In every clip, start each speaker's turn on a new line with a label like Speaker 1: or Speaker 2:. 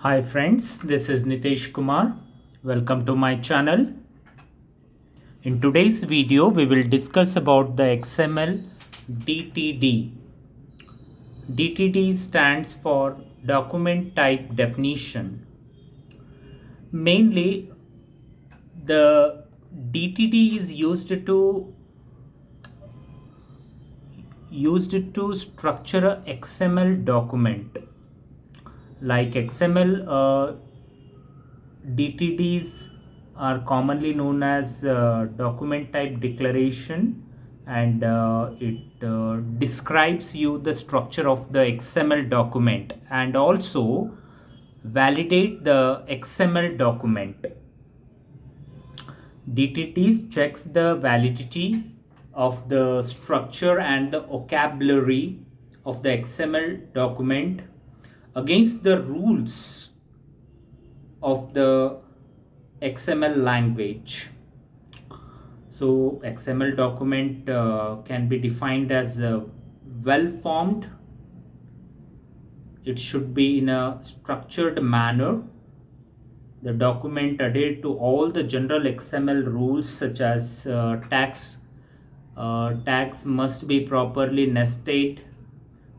Speaker 1: Hi friends, this is Nitesh Kumar. Welcome to my channel. In today's video, we will discuss about the XML DTD. DTD stands for Document Type Definition. Mainly, the DTD is used to structure a XML document. Like XML DTDs are commonly known as document type declaration, and it describes you the structure of the XML document and also validate the XML document. DTDs checks the validity of the structure and the vocabulary of the XML document against the rules of the XML language. So XML document can be defined as well formed. It should be in a structured manner. The document adhere to all the general XML rules such as tags. Tags must be properly nested.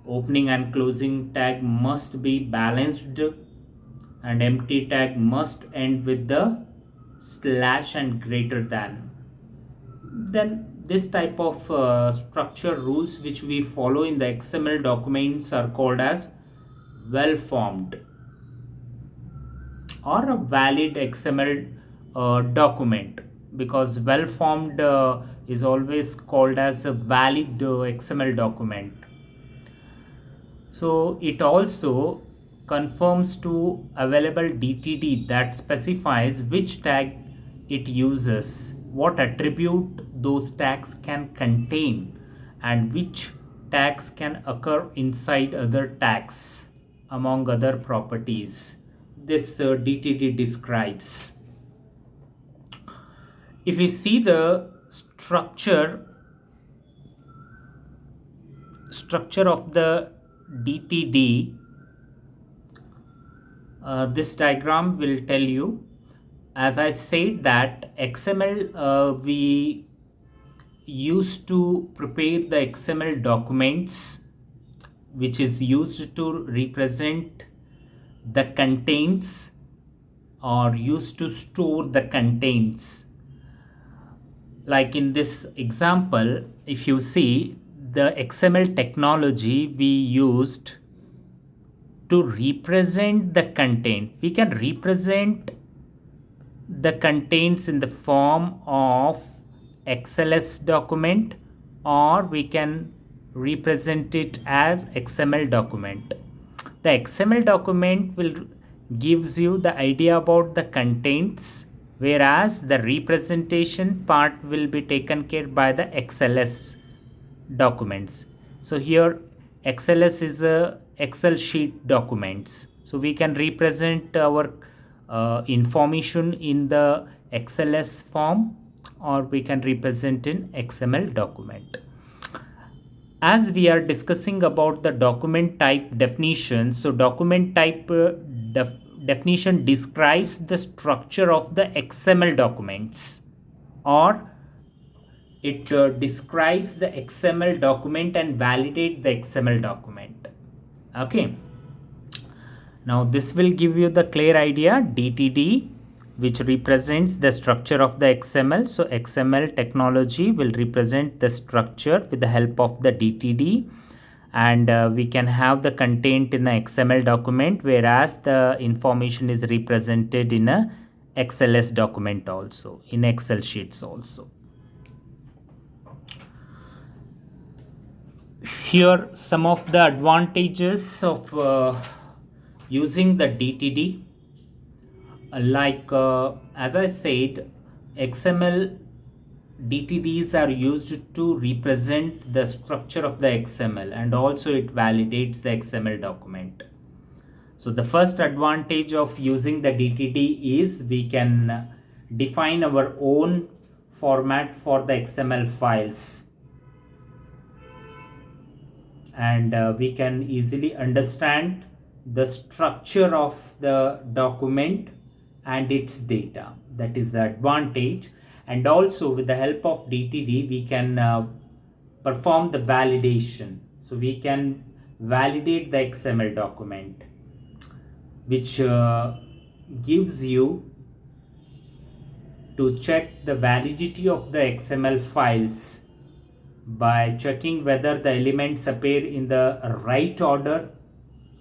Speaker 1: Opening and closing tag must be balanced, and empty tag must end with the slash and greater than. Then this type of structure rules which we follow in the XML documents are called as well formed or a valid XML document, because well formed is always called as a valid XML document. So it also confirms to available DTD that specifies which tag it uses, what attribute those tags can contain, and which tags can occur inside other tags, among other properties. This DTD describes. If we see the structure of the DTD, this diagram will tell you. As I said that XML, we used to prepare the XML documents which is used to represent the contents or used to store the contents. Like in this example, if you see the XML technology we used to represent the content, we can represent the contents in the form of XLS document, or we can represent it as XML document. The XML document will gives you the idea about the contents, whereas the representation part will be taken care by the XLS documents. So here XLS is a Excel sheet documents, so we can represent our information in the XLS form, or we can represent in XML document. As we are discussing about the document type definition, so document type definition describes the structure of the XML documents, or it describes the XML document and validate the XML document. Okay, now this will give you the clear idea. DTD, which represents the structure of the XML. So XML technology will represent the structure with the help of the DTD, and we can have the content in the XML document, whereas the information is represented in a XLS document also, in Excel sheets also. Here some of the advantages of using the DTD. As I said, XML DTDs are used to represent the structure of the XML, and also it validates the XML document. So the first advantage of using the DTD is we can define our own format for the XML files, and we can easily understand the structure of the document and its data. That is the advantage. And also with the help of DTD, we can perform the validation. So we can validate the XML document, which gives you to check the validity of the XML files by checking whether the elements appear in the right order,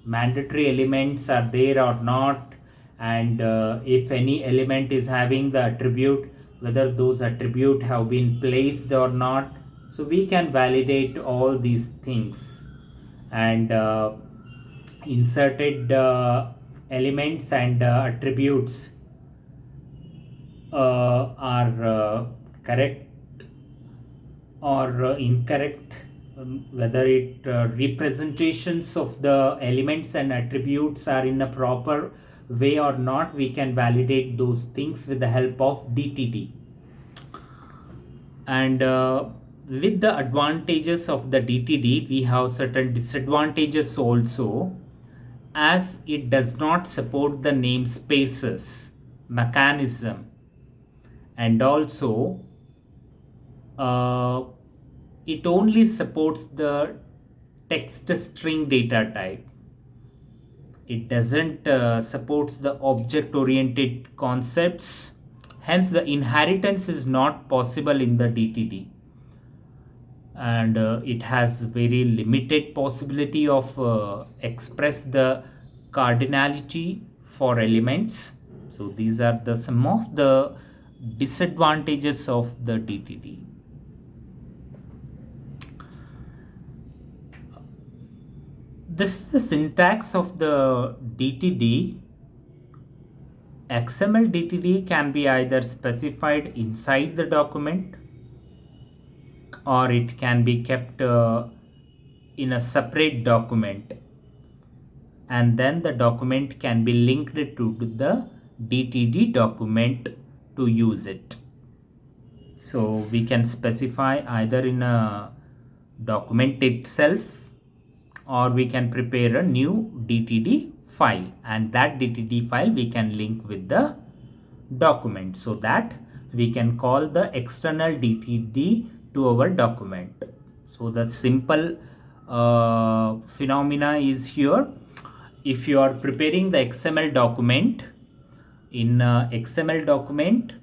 Speaker 1: mandatory elements are there or not, and if any element is having the attribute, whether those attribute have been placed or not. So we can validate all these things, and inserted elements and attributes are correct or incorrect, whether it representations of the elements and attributes are in a proper way or not. We can validate those things with the help of DTD. And with the advantages of the DTD, we have certain disadvantages also, as it does not support the namespaces mechanism, and also it only supports the text string data type. It doesn't supports the object oriented concepts, hence the inheritance is not possible in the DTD, and it has very limited possibility of express the cardinality for elements. So these are the some of the disadvantages of the DTD. This is the syntax of the DTD. XML DTD can be either specified inside the document, or it can be kept in a separate document, and then the document can be linked to the DTD document to use it. So we can specify either in a document itself, or we can prepare a new DTD file, and that DTD file we can link with the document, so that we can call the external DTD to our document. So the simple phenomena is here. If you are preparing the XML document, in XML document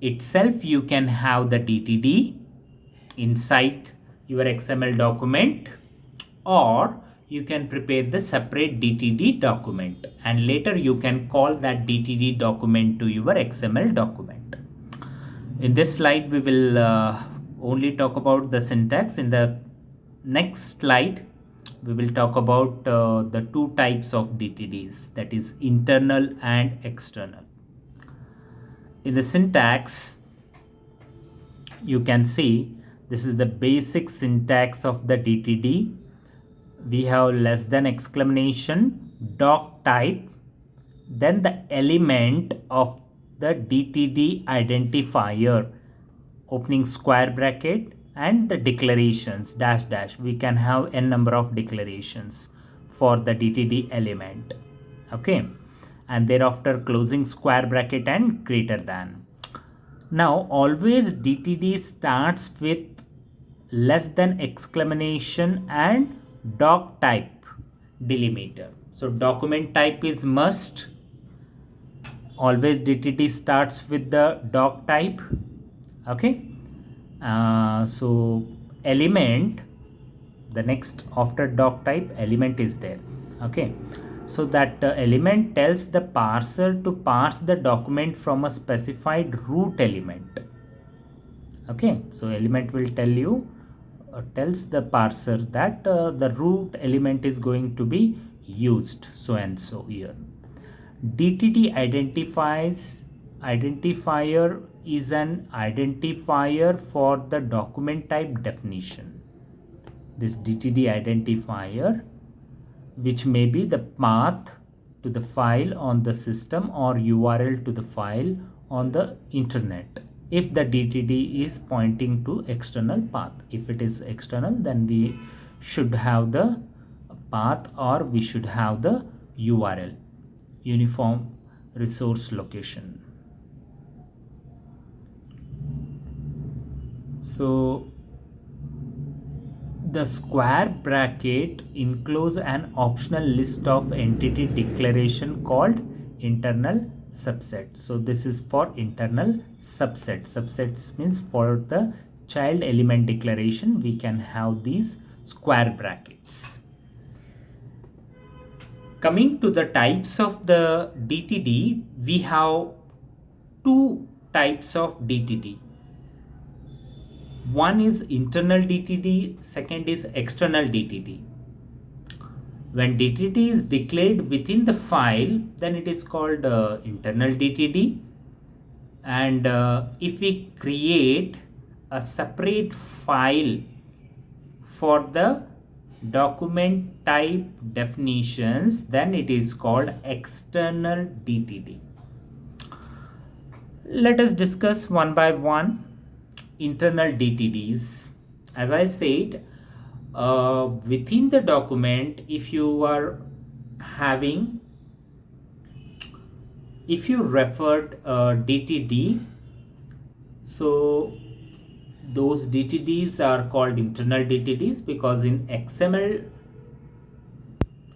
Speaker 1: itself you can have the DTD inside your XML document, or you can prepare the separate DTD document, and later you can call that DTD document to your XML document. In this slide we will only talk about the syntax. In the next slide we will talk about the two types of DTDs, that is internal and external. In the syntax, you can see this is the basic syntax of the DTD. We have less than exclamation, doc type, then the element of the DTD identifier, opening square bracket, and the declarations dash dash. We can have n number of declarations for the DTD element. Okay, and thereafter closing square bracket and greater than. Now always DTD starts with less than exclamation and doc type delimiter. So document type is must. Always DTD starts with the doc type. Okay, so element, the next after doc type element is there. Okay, so that element tells the parser to parse the document from a specified root element. Okay, so element will tell you tells the parser that the root element is going to be used so and so here. DTD identifier is an identifier for the document type definition. This DTD identifier, which may be the path to the file on the system or URL to the file on the internet, if the DTD is pointing to external path. If it is external, then we should have the path, or we should have the URL, uniform resource location. So the square bracket includes an optional list of entity declaration called internal subset. So this is for internal subset. Subsets means for the child element declaration we can have these square brackets. Coming to the types of the DTD, we have two types of DTD. One is internal DTD, second is external DTD. When DTD is declared within the file, then it is called internal DTD. And if we create a separate file for the document type definitions, then it is called external DTD. Let us discuss one by one internal DTDs. As I said, within the document, if you referred DTD, so those DTDs are called internal DTDs because in XML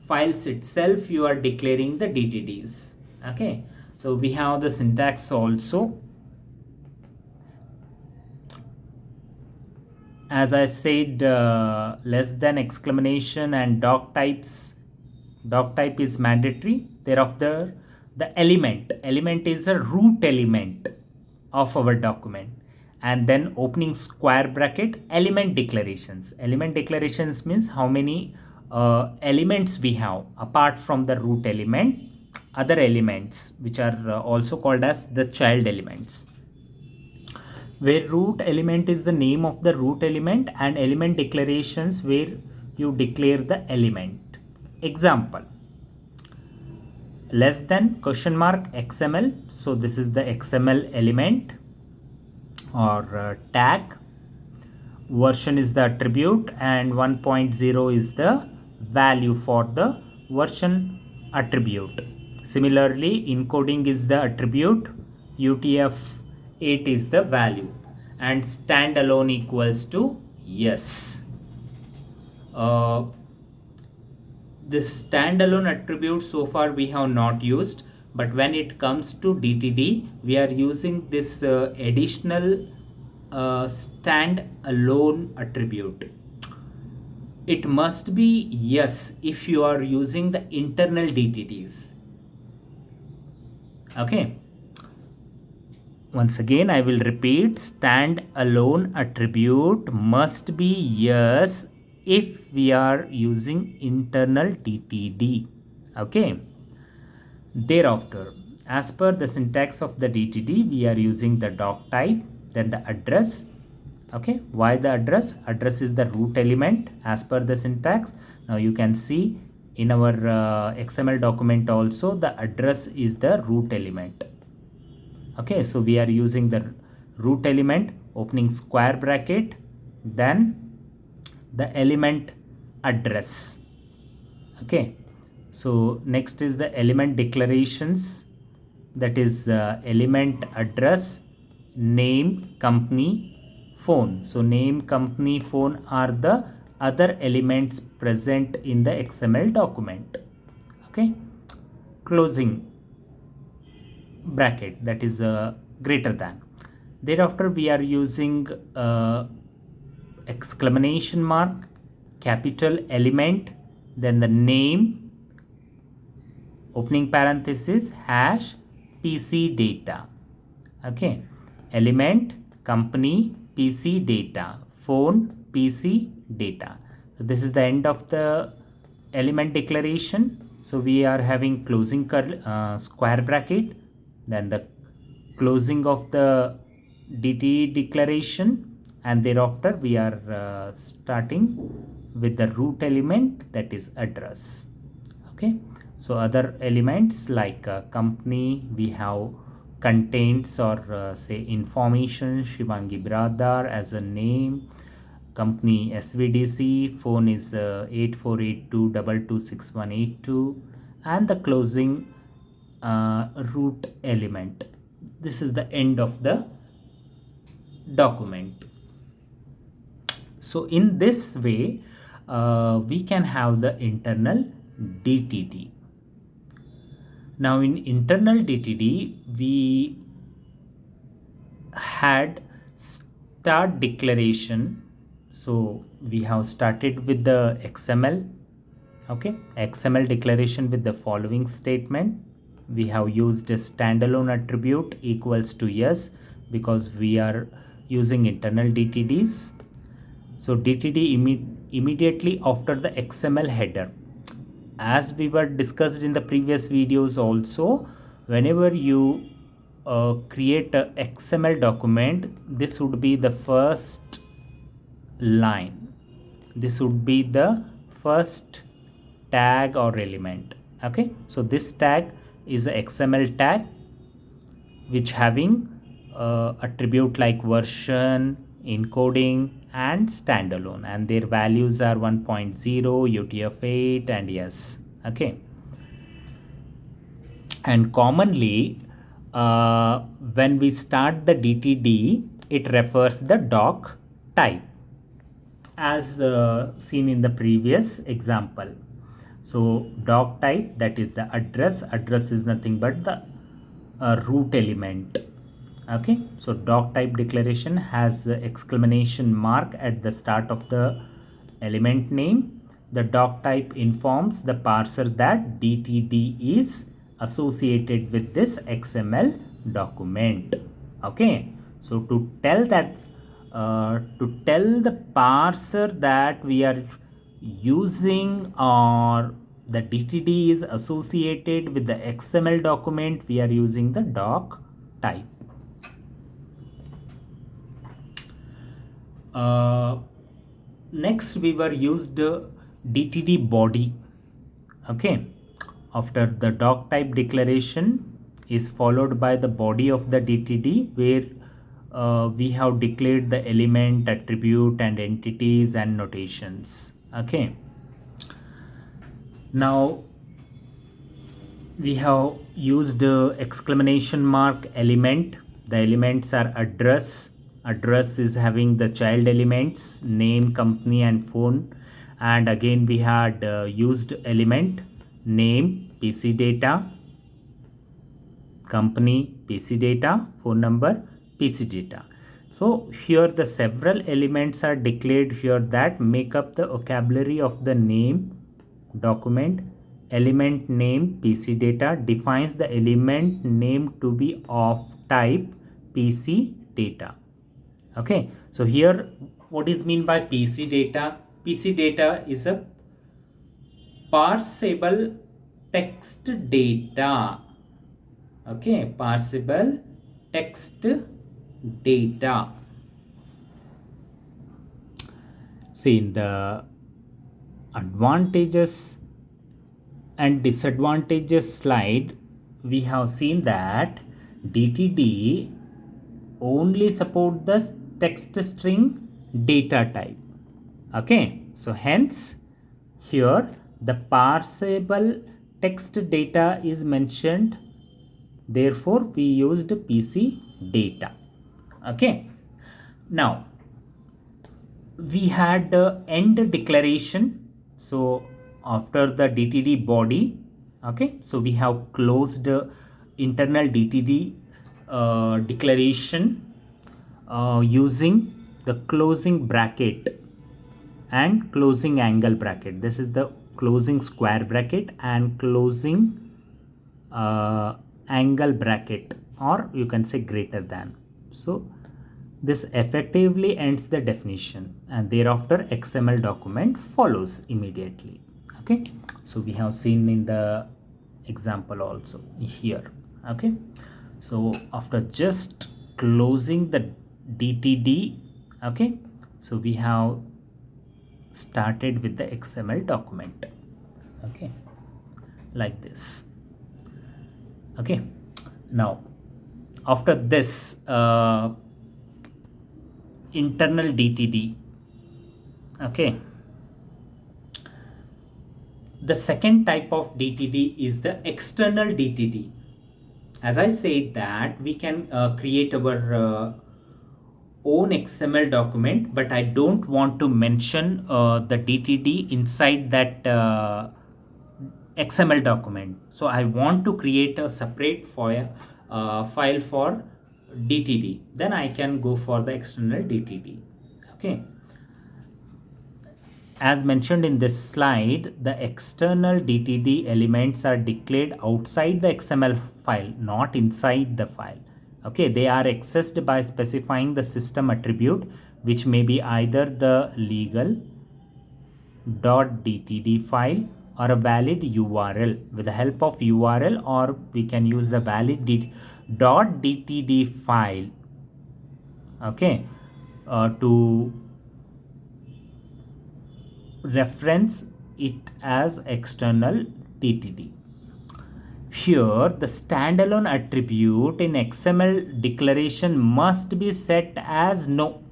Speaker 1: files itself you are declaring the DTDs. Okay, so we have the syntax also. As I said, less than exclamation and doc type is mandatory. Thereafter, the element is a root element of our document, and then opening square bracket element declarations. Element declarations means how many elements we have apart from the root element, other elements which are also called as the child elements, where root element is the name of the root element and element declarations where you declare the element. Example, less than question mark XML. So this is the XML element or tag. Version is the attribute and 1.0 is the value for the version attribute. Similarly, encoding is the attribute, UTF-8 is the value, and standalone equals to yes. This standalone attribute so far we have not used, but when it comes to DTD, we are using this additional standalone attribute. It must be yes if you are using the internal DTDs. Okay. Once again, I will repeat, standalone attribute must be yes if we are using internal DTD. Okay. Thereafter, as per the syntax of the DTD, we are using the doc type, then the address. Okay. Why the address? Address is the root element as per the syntax. Now you can see in our XML document also the address is the root element. Okay, so we are using the root element, opening square bracket, then the element address. Okay, so next is the element declarations, that is element address, name, company, phone. So name, company, phone are the other elements present in the XML document. Okay, closing bracket, that is greater than. Thereafter, we are using exclamation mark, capital element, then the name, opening parenthesis, hash, PC data. Okay, element, company, PC data, phone, PC data. So this is the end of the element declaration. So we are having closing square bracket, then the closing of the DTD declaration, and thereafter we are starting with the root element, that is address. Okay, so other elements like company, we have contents or say information, Shivangi Bradar as a name, company SVDC, phone is 8482226182, and the closing root element. This is the end of the document. So in this way, we can have the internal DTD. Now in internal DTD, we had start declaration. So we have started with the XML. Okay, XML declaration with the following statement. We have used a standalone attribute equals to yes, because we are using internal DTDs. So DTD immediately after the XML header. As we were discussed in the previous videos also, whenever you create a XML document, this would be the first line. This would be the first tag or element. Okay, so this tag is a XML tag which having attribute like version, encoding and standalone, and their values are 1.0, UTF-8 and yes. Okay, and commonly when we start the DTD, it refers the doc type as seen in the previous example. So doc type, that is the address. Address is nothing but the root element. Okay, so doc type declaration has exclamation mark at the start of the element name. The doc type informs the parser that DTD is associated with this XML document. Okay, so to tell that to tell the parser that we are using or the DTD is associated with the XML document, we are using the doc type. Next we were used DTD body. Okay, after the doc type declaration is followed by the body of the DTD, where we have declared the element, attribute and entities and notations. Okay, now we have used exclamation mark element. The elements are address. Address is having the child elements, name, company and phone. And again we had used element, name, PC data, company, PC data, phone number, PC data. So here the several elements are declared here that make up the vocabulary of the name document. Element name PC data defines the element name to be of type PC data. Okay, so here what is mean by PC data? PC data is a parsable text data. Okay, parsable text data. See, in the advantages and disadvantages slide, we have seen that DTD only support the text string data type. Okay, so hence here the parsable text data is mentioned, therefore we used PC data. Okay, now we had end declaration. So after the DTD body, okay, so we have closed internal DTD declaration using the closing bracket and closing angle bracket. This is the closing square bracket and closing angle bracket, or you can say greater than. So this effectively ends the definition, and thereafter XML document follows immediately. Okay, so we have seen in the example also here. Okay, so after just closing the DTD, okay, so we have started with the XML document. Okay, like this. Okay, now after this internal DTD, okay, The second type of DTD is the external DTD. As I said that we can create our own XML document, but I don't want to mention the DTD inside that XML document. So I want to create a separate file for DTD. Then I can go for the external DTD. Okay. As mentioned in this slide, the external DTD elements are declared outside the XML file, not inside the file. Okay, they are accessed by specifying the system attribute, which may be either the legal.dtd file or a valid URL. With the help of URL, or we can use the valid.dtd file, okay, to reference it as external DTD. Here, the standalone attribute in XML declaration must be set as no,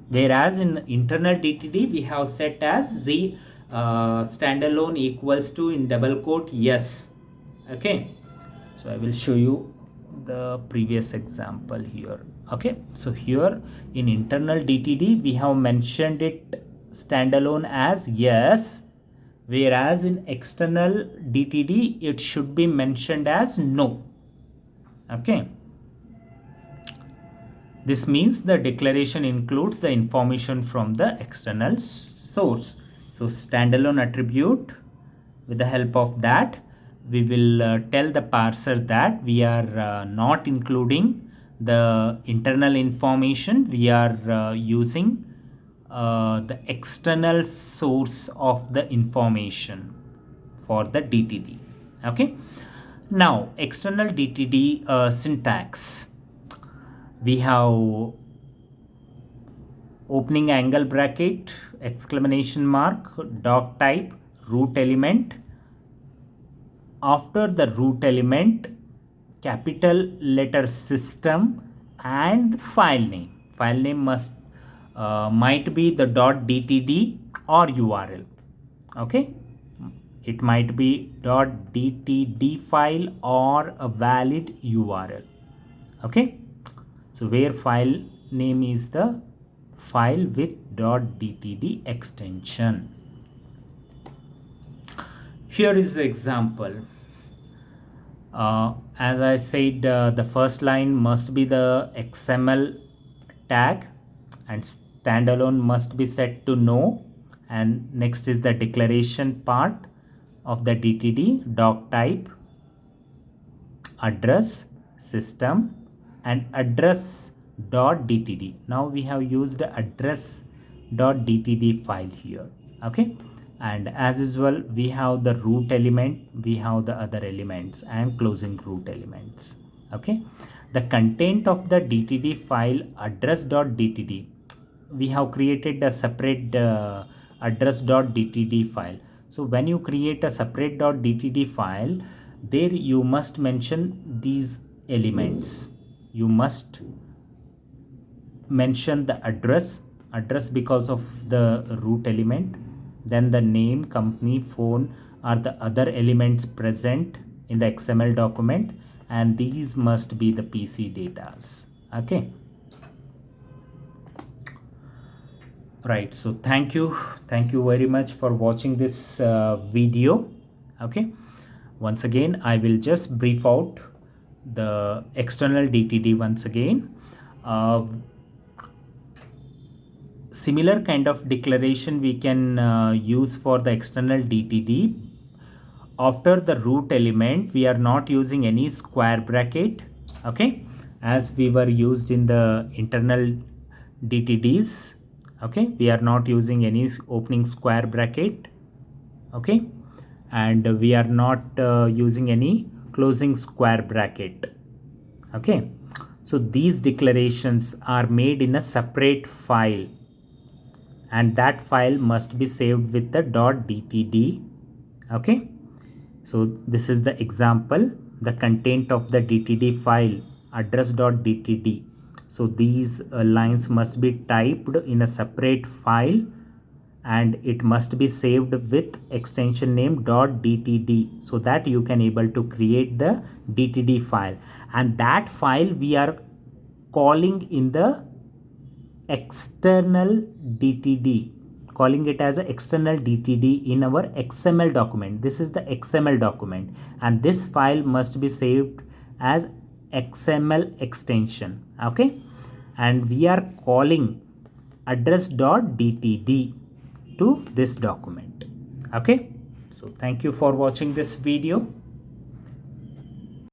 Speaker 1: whereas in internal DTD we have set as the standalone equals to in double quote yes. Okay, so I will show you the previous example here. Okay, so here in internal DTD we have mentioned it standalone as yes, whereas in external DTD it should be mentioned as no. Okay, this means the declaration includes the information from the external source. So standalone attribute, with the help of that we will tell the parser that we are not including the internal information, we are using the external source of the information for the DTD. Okay, now external DTD syntax. We have opening angle bracket, exclamation mark, doc type, root element. After the root element, capital letter system and file name. File name must might be the .dtd or URL. Okay, it might be .dtd file or a valid URL. Okay, so where file name is the file with .dtd extension. Here is the example. As I said, the first line must be the XML tag and standalone must be set to no, and next is the declaration part of the DTD, doc type, address, system, and address.dtd. Now we have used the address.dtd file here. Okay, and as usual we have the root element, we have the other elements and closing root elements. Okay, the content of the DTD file address.dtd, we have created a separate address.dtd file. So when you create a separate .dtd file, there you must mention these elements. You must mention the address because of the root element, then the name, company, phone are the other elements present in the XML document, and these must be the PC datas. Okay, right, so thank you very much for watching this video. Okay, once again I will just brief out the external DTD once again. Similar kind of declaration we can use for the external DTD. After the root element we are not using any square bracket, okay, as we were used in the internal DTDs. Okay, we are not using any opening square bracket. Okay, and we are not using any closing square bracket. Okay, so these declarations are made in a separate file, and that file must be saved with the .dtd. Okay, so this is the example, the content of the DTD file address.dtd. So these lines must be typed in a separate file and it must be saved with extension name .dtd, so that you can able to create the dtd file, and that file we are calling in the external dtd, calling it as an external dtd in our xml document. This is the xml document, and this file must be saved as xml extension. Okay, and we are calling address.dtd to this document. Okay, so thank you for watching this video.